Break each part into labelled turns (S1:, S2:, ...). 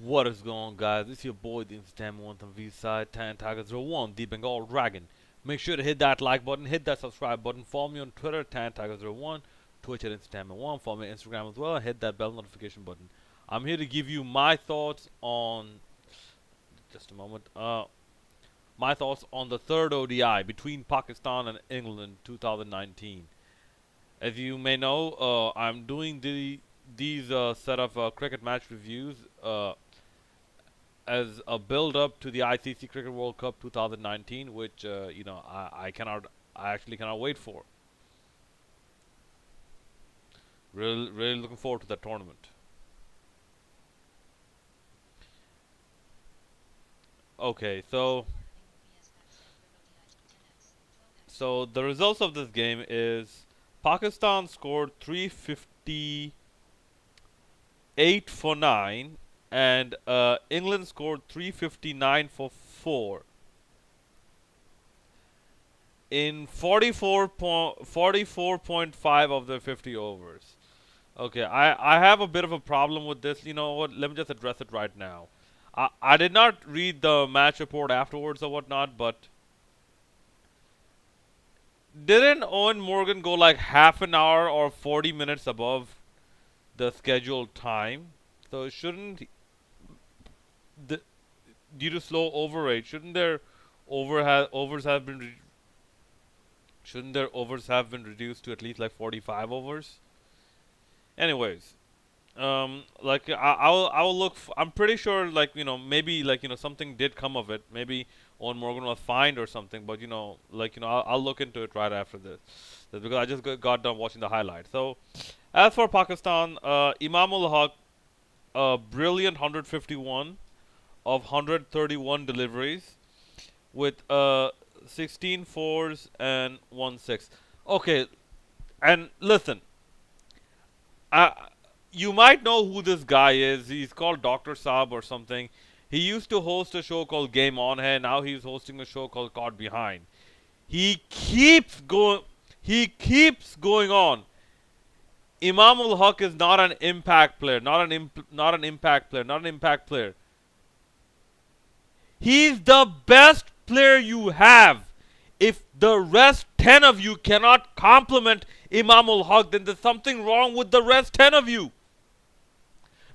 S1: What is going on, guys? It's your boy, the Instant One from V-Side, Tan Tiger 01, the Bengal Dragon. Make sure to hit that like button, hit that subscribe button, follow me on Twitter, Tan Tiger 01, Twitch at Instant1, follow me on Instagram as well, and hit that bell notification button. I'm here to give you my thoughts on, just a moment, my thoughts on the third ODI between Pakistan and England 2019. As you may know, I'm doing these set of cricket match reviews as a build-up to the ICC Cricket World Cup 2019, which I actually cannot wait for. Really looking forward to that tournament. Okay, so the results of this game is Pakistan scored 358 for 9 and England scored 359 for 4 in 44.5 of the 50 overs. Okay, I have a bit of a problem with this. You know what? Let me just address it right now. I did not read the match report afterwards or whatnot, but didn't Owen Morgan go like half an hour or 40 minutes above the scheduled time? So shouldn't the, due to slow over rate, overs have been shouldn't their overs have been reduced to at least like 45 overs? Anyways, like I will look. I'm pretty sure, like maybe like something did come of it. Maybe Owen Morgan was fined or something. But I'll look into it right after this. That's because I just got done watching the highlight. So, as for Pakistan, Imam ul Haq, a brilliant 151 of 131 deliveries with 16 fours and 1 6. Okay, and listen, I you might know who this guy is. He's called Dr. Saab or something. He used to host a show called Game On Hai. Now he's hosting a show called Caught Behind. He keeps going. He keeps going on. Imam ul Haq is not an impact player. Not an impact player. Not an impact player. He's the best player you have. If the rest 10 of you cannot compliment Imam ul Haq, then there's something wrong with the rest 10 of you.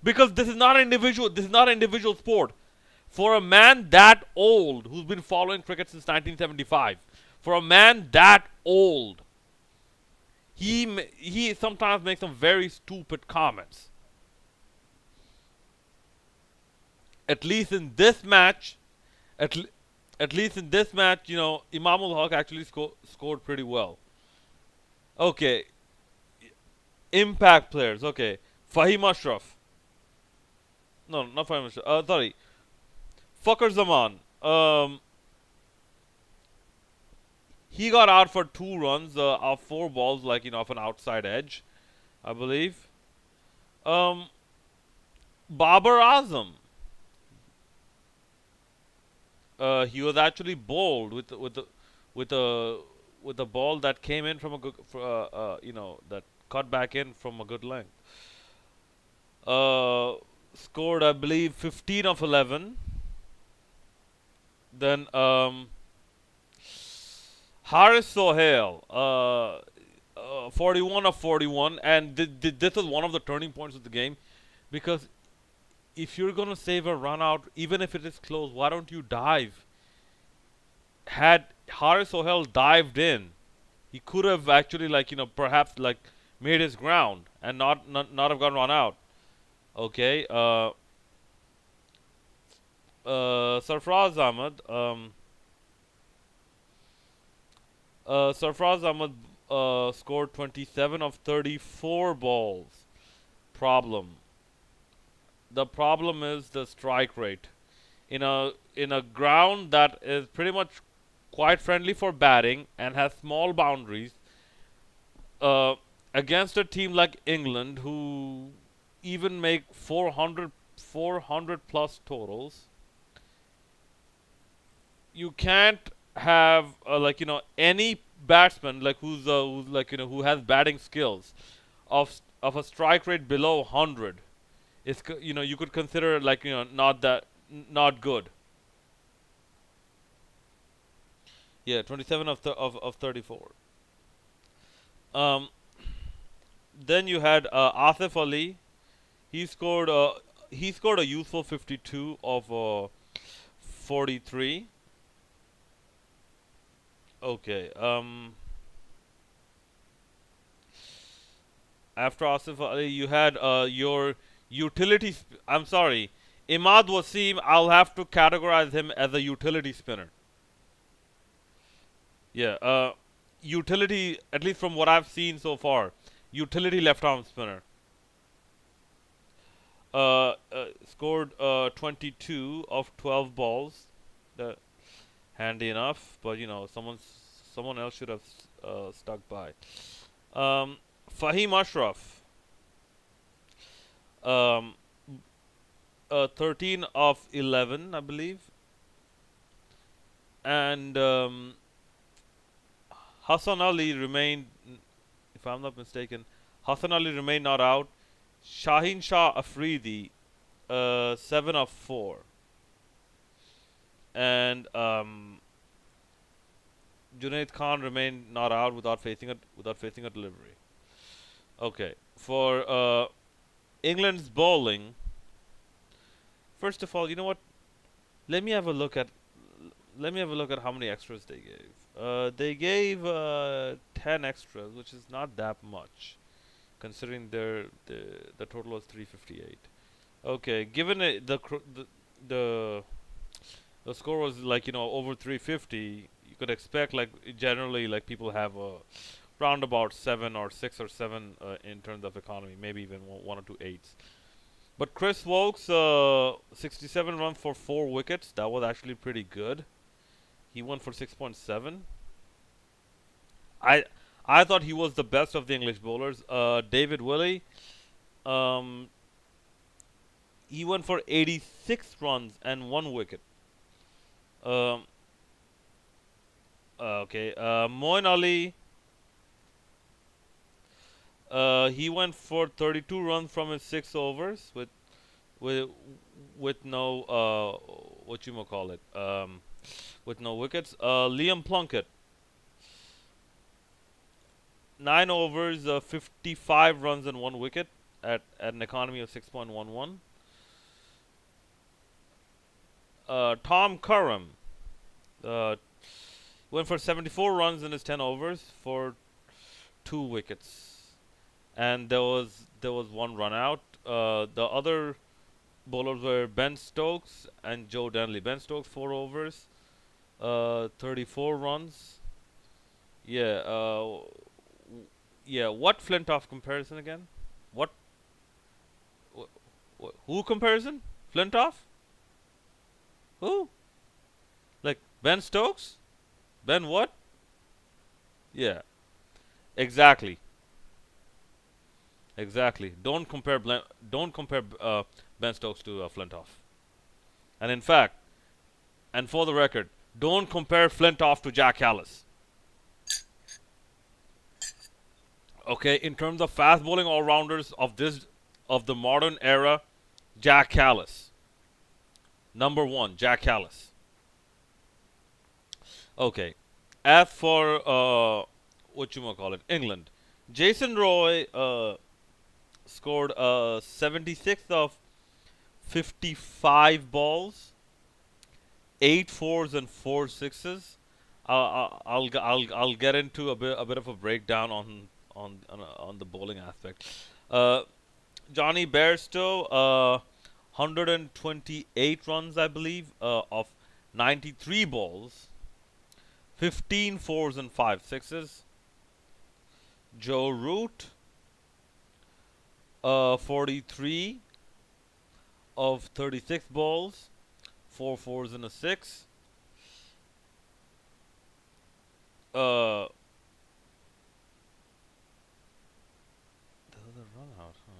S1: Because this is not an individual sport. For a man that old, who's been following cricket since 1975, for a man that old, he sometimes makes some very stupid comments. At least in this match, at, at least in this match, Imam ul Haq actually scored pretty well. Okay, impact players. Okay, Fahim Ashraf. No, not Fahim Ashraf. Sorry, Fakhar Zaman. He got out for 2 runs off 4 balls, like off an outside edge, I believe. Um, Babar Azam. He was actually bowled with a ball that came in from a good, that cut back in from a good length. Scored, I believe, 15 of 11. Then Haris Sohail, 41 of 41, and this is one of the turning points of the game, because if you're gonna save a run out, even if it is close, why don't you dive? Had Haris Sohail dived in, he could have actually perhaps made his ground and not have gotten run out. Okay, Sarfraz Ahmed, scored 27 of 34 balls. Problem. The problem is the strike rate. In a ground that is pretty much quite friendly for batting and has small boundaries, against a team like England, who even make 400 plus totals, you can't have any batsman who has batting skills of a strike rate below 100 you could consider like not that not good. Yeah, 27 of 34. Um, then you had Asif Ali. He scored he scored a useful 52 of 43. Okay. After Asif Ali, you had your utility. I'm sorry, Imad Wasim. I'll have to categorize him as a utility spinner. Yeah. Utility, at least from what I've seen so far, utility left arm spinner. Scored 22 of 12 balls. Uh, Handy enough, but someone else should have stuck by. Um, Fahim Ashraf, um, 13 of 11, I believe, and Hassan Ali remained, if I'm not mistaken, Hassan Ali remained not out. Shaheen Shah Afridi, 7 of 4, and Junaid Khan remained not out without facing a delivery. Okay, for England's bowling. First of all, you know what? Let me have a look at let me have a look at how many extras they gave. They gave 10 extras, which is not that much, considering the total was 358. Okay, given the the score was like over 350, you could expect like generally like people have a round about 7 or 6 or 7 in terms of economy, maybe even one or two eights. But Chris Wokes, 67 runs for 4 wickets. That was actually pretty good. He went for 6.7. I I thought he was the best of the English bowlers. David Willey, um, he went for 86 runs and 1 wicket. Um, okay. Moin Ali, he went for 32 runs from his 6 overs with with no what you may call it with no wickets. Liam Plunkett, 9 overs, 55 runs and 1 wicket at an economy of 6.11. Tom Curran, uh, went for 74 runs in his 10 overs for 2 wickets, and there was 1 run out. The other bowlers were Ben Stokes and Joe Denley. Ben Stokes 4 overs, 34 runs. Yeah, yeah. What Flintoff comparison again? What? Who comparison? Flintoff? Who? Like Ben Stokes? Ben what? Yeah, exactly, exactly. Don't compare Ben Stokes to Flintoff. And in fact, and for the record, don't compare Flintoff to Jack Callis. Okay, in terms of fast bowling all rounders of the modern era, Jack Callis, number one. Jack Callis. Okay, as for what you might call it, England, Jason Roy scored 76 of 55 balls, 8 4s and 4 6s. I'll get into a bit of a breakdown on the bowling aspect. Uh, Johnny Bairstow, 128 runs, I believe, of 93 balls, 15 4s and 5 6s. Joe Root, 43 of 36 balls, 4 4s and a 6. Uh, there was a run out, huh?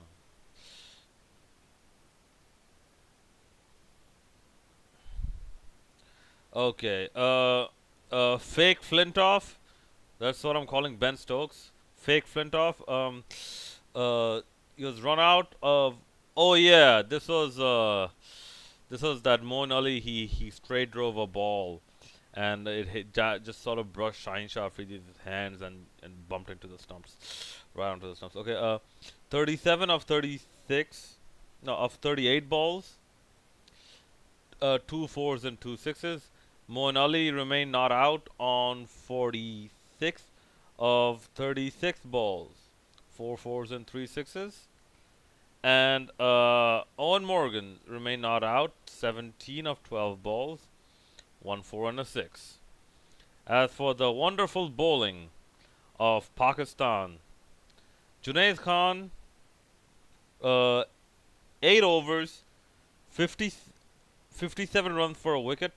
S1: Okay. Fake Flintoff. That's what I'm calling Ben Stokes. Fake Flintoff. He was run out of Oh yeah, this was that Moeen Ali. He straight drove a ball, and it just sort of brushed Shaheen Shah Afridi's hands and bumped into the stumps, right onto the stumps. Okay, 37 of 36, no, of 38 balls, two fours and two sixes. Moeen Ali remained not out on 46 of 36 balls, four fours and three sixes. And Owen Morgan remained not out, 17 of 12 balls, one four and a six. As for the wonderful bowling of Pakistan, Junaid Khan, uh, 8 overs, 50, 57 runs for a wicket.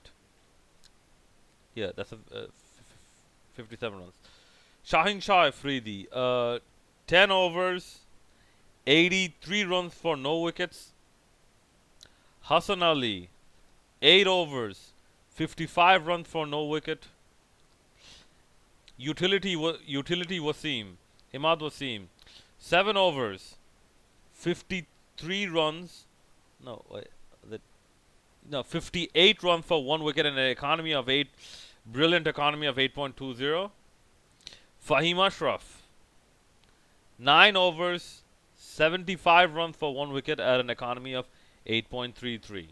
S1: Yeah, that's 57 runs. Shaheen Shah Afridi, 10 overs, 83 runs for no wickets. Hassan Ali, 8 overs, 55 runs for no wicket. Utility Wasim, Imad Wasim, 7 overs, 53 runs. No, wait, that, no, 58 runs for one wicket and an economy of 8. Brilliant economy of 8.20. Fahim Ashraf, 9 overs, 75 runs for one wicket at an economy of 8.33.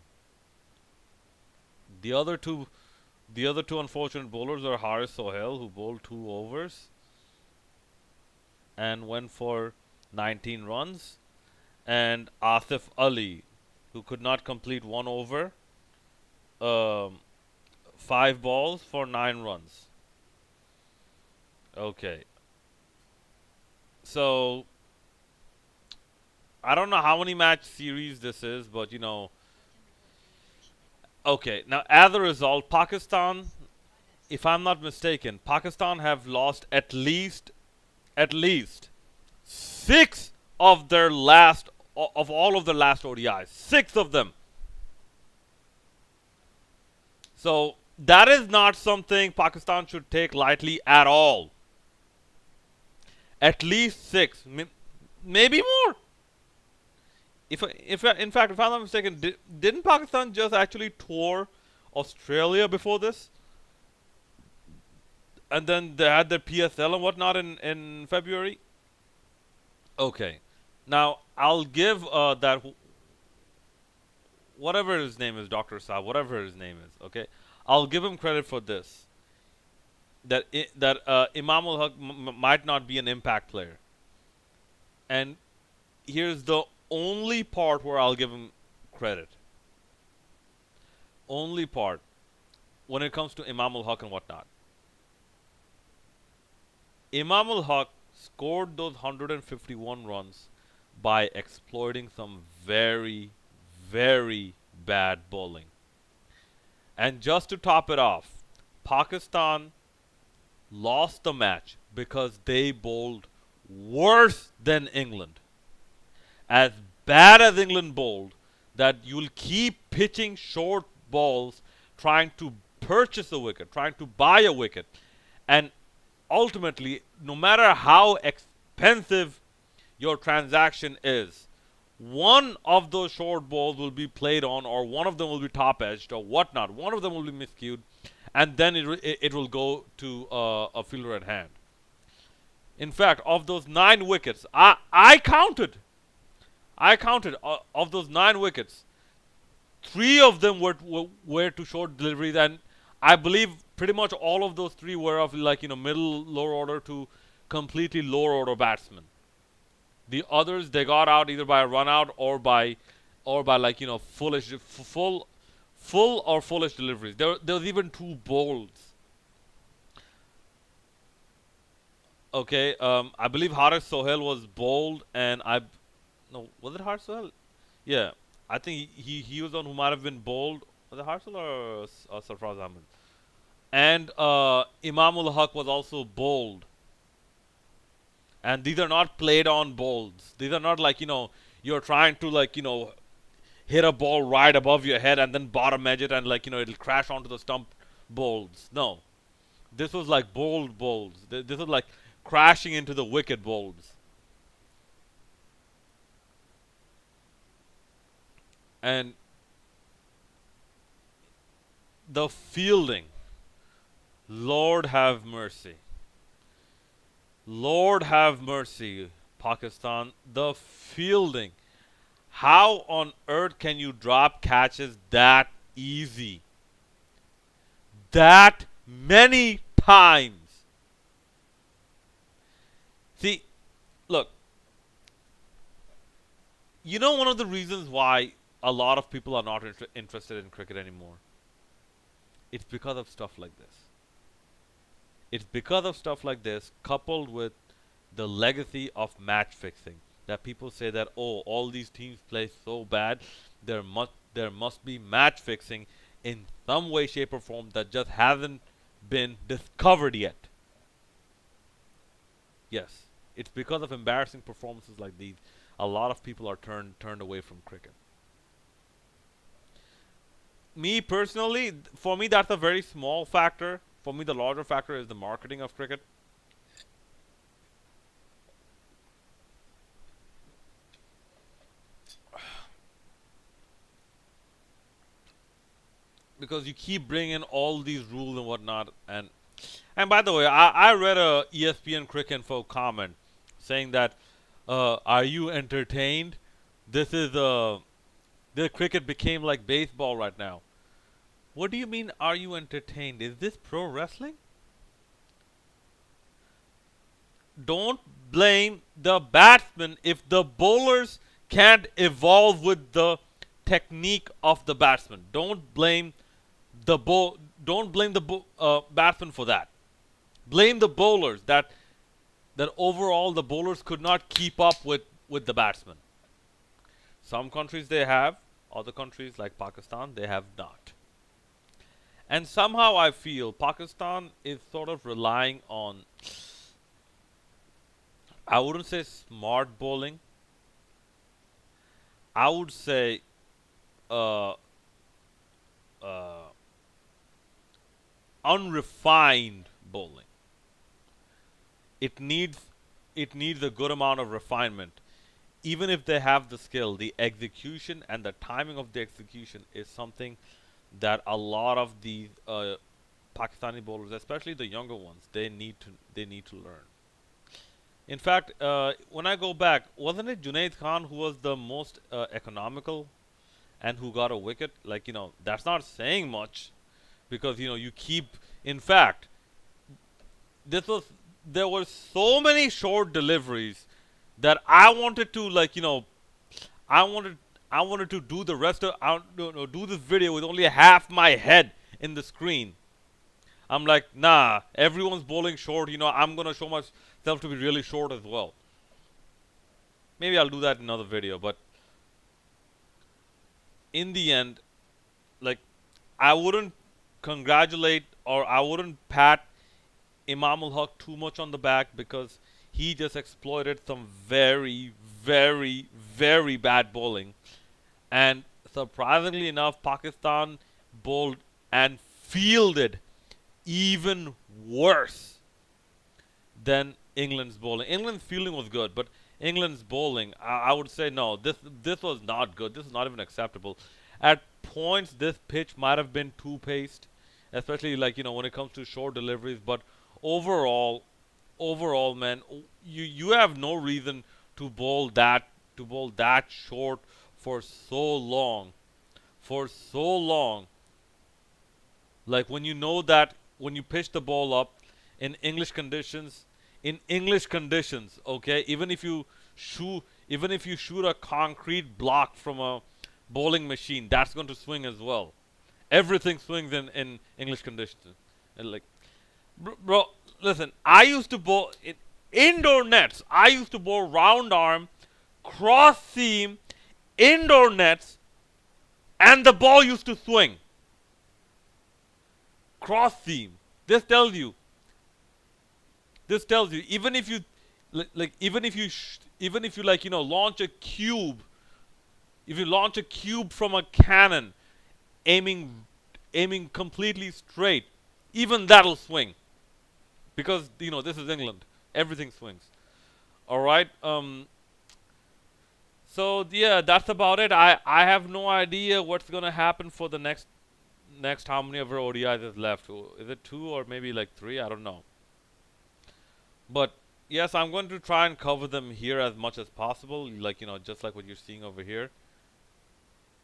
S1: The other two The other two unfortunate bowlers are Haris Sohail, who bowled 2 overs and went for 19 runs, and Asif Ali, who could not complete 1 over, um, 5 balls for 9 runs. Okay, so I don't know how many match series this is, but okay. Now, as a result, Pakistan, if I'm not mistaken, Pakistan have lost at least 6 of all of their last ODIs. 6 of them. So that is not something Pakistan should take lightly at all. At least 6, maybe more. In fact, if I'm not mistaken, didn't Pakistan just actually tour Australia before this? And then they had their PSL and whatnot in February. Okay, now I'll give that whatever his name is, Doctor Saab, whatever his name is. Okay, I'll give him credit for this. That Imam ul Haq might not be an impact player, and here's the only part where I'll give him credit. Only part when it comes to Imam ul Haq and whatnot. Imam ul Haq scored those 151 runs by exploiting some very, very bad bowling. And just to top it off, Pakistan lost the match because they bowled worse than England. As bad as England bowled, that you'll keep pitching short balls trying to purchase a wicket, trying to buy a wicket. And ultimately, no matter how expensive your transaction is, one of those short balls will be played on, or one of them will be top edged, or whatnot. One of them will be miscued, and then it will go to a fielder at hand. In fact, of those 9 wickets, I counted. Of those 9 wickets, 3 of them were to short deliveries, and I believe pretty much all of those 3 were of middle lower order to completely lower order batsmen. The others, they got out either by a run out or by foolish full or foolish deliveries. There was even 2 bowls. Okay, I believe Haris Sohail was bowled, and no, was it Haris Sohail? Yeah, I think he was the one who might have been bowled. Was it Haris Sohail or Sarfraz Ahmed? And Imam ul Haq was also bowled. And these are not played on bowls. These are not you're trying to hit a ball right above your head and then bottom edge it and it'll crash onto the stump bowls. No. This was like bowled bowls. This was like crashing into the wicket bowls. And the fielding, Lord have mercy. Lord have mercy, Pakistan. The fielding. How on earth can you drop catches that easy? That many times. See, look, you know one of the reasons why a lot of people are not interested in cricket anymore? It's because of stuff like this. It's because of stuff like this, coupled with the legacy of match fixing. That people say that, oh, all these teams play so bad, there must be match fixing in some way, shape, or form that just hasn't been discovered yet. Yes, it's because of embarrassing performances like these. A lot of people are turned away from cricket. Me personally, for me, that's a very small factor. For me, the larger factor is the marketing of cricket. Because you keep bringing all these rules and whatnot. And by the way, I read a ESPN Cricket Info comment saying that, are you entertained? This is the cricket became like baseball right now. What do you mean? Are you entertained? Is this pro wrestling? Don't blame the batsman if the bowlers can't evolve with the technique of the batsman. Don't blame the batsman for that. Blame the bowlers that overall the bowlers could not keep up with the batsman. Some countries they have, other countries like Pakistan they have not. And somehow I feel Pakistan is sort of relying on, I wouldn't say smart bowling. I would say uh, uh, unrefined bowling. It needs it needs a good amount of refinement. Even if they have the skill, the execution and the timing of the execution is something that a lot of these Pakistani bowlers, especially the younger ones, they need to learn. In fact, when I go back, wasn't it Junaid Khan who was the most economical and who got a wicket? Like, that's not saying much because you keep. In fact, this was there were so many short deliveries that I wanted to, like, I wanted I wanted to do the rest of no, no, do this video with only half my head in the screen. I'm like, nah, everyone's bowling short. I'm gonna show myself to be really short as well. Maybe I'll do that in another video. But in the end, like, I wouldn't congratulate or I wouldn't pat Imam ul Haq too much on the back because he just exploited some very, very, very bad bowling. And surprisingly enough, Pakistan bowled and fielded even worse than England's bowling. England's fielding was good, but England's bowling, I would say no. This was not good. This is not even acceptable. At points, this pitch might have been too paced, especially like when it comes to short deliveries. But overall, man, you have no reason to bowl that short for so long, for so long. Like when you know that when you pitch the ball up in English conditions, okay, even if you shoot a concrete block from a bowling machine, that's going to swing as well. Everything swings in English conditions. And like, bro, listen, I used to bowl in indoor nets. I used to bowl round arm, cross seam, indoor nets, and the ball used to swing. Cross seam. This tells you. Even if you even if you like launch a cube, if you launch a cube from a cannon, aiming completely straight, even that'll swing because this is England. Everything swings. All right. So yeah, that's about it. I have no idea what's gonna happen for the next how many of our ODIs is left. Is it two or maybe like three? I don't know. But yes, I'm going to try and cover them here as much as possible. Like just like what you're seeing over here.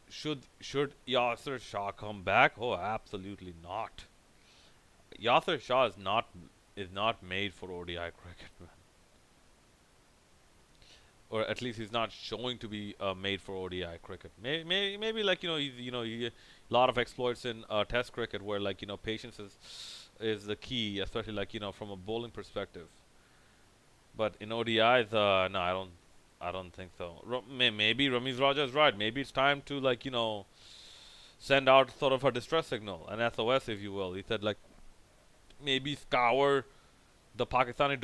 S1: Should Yasser Shah come back? Oh, absolutely not. Yasser Shah is not made for ODI cricket, man. Or at least he's not showing to be made for ODI cricket. Maybe like a lot of exploits in Test cricket where like patience is the key, especially like from a bowling perspective. But in ODIs, no, I don't think so. Maybe Ramiz Raja is right. Maybe it's time to like send out sort of a distress signal, an SOS, if you will. He said like maybe scour the Pakistani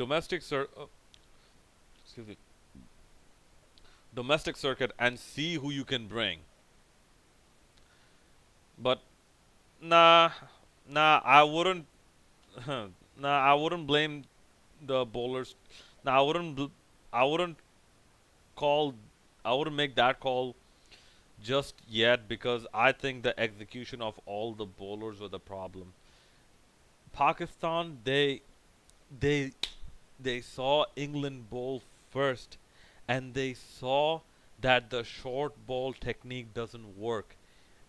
S1: excuse me, domestic circuit and see who you can bring. But nah, nah, I wouldn't. Nah, I wouldn't blame the bowlers. Nah, I wouldn't call. I wouldn't make that call just yet because I think the execution of all the bowlers were the problem. Pakistan, they they saw England bowl first, and they saw that the short ball technique doesn't work,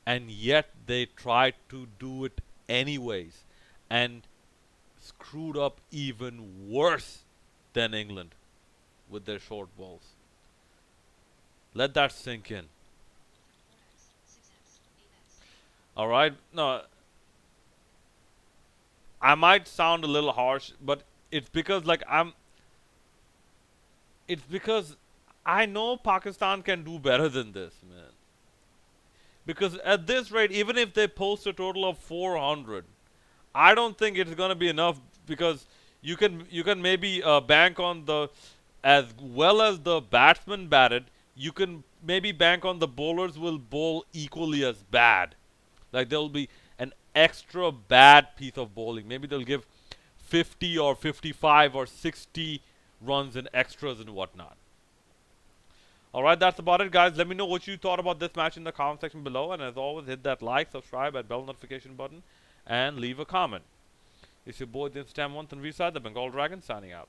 S1: and yet they tried to do it anyways, and screwed up even worse than England with their short balls. Let that sink in. All right. No, I might sound a little harsh, but it's because like I'm. It's because I know Pakistan can do better than this, man. Because at this rate, even if they post a total of 400, I don't think it's gonna be enough because you can maybe bank on the as well as the batsman batted, you can maybe bank on the bowlers will bowl equally as bad. Like there'll be an extra bad piece of bowling. Maybe they'll give 50 or 55 or 60 runs in extras and whatnot. Alright, that's about it, guys. Let me know what you thought about this match in the comment section below. And as always, hit that like, subscribe, and bell notification button, and leave a comment. It's your boy, the Instam One, and we the Bengal Dragon, signing out.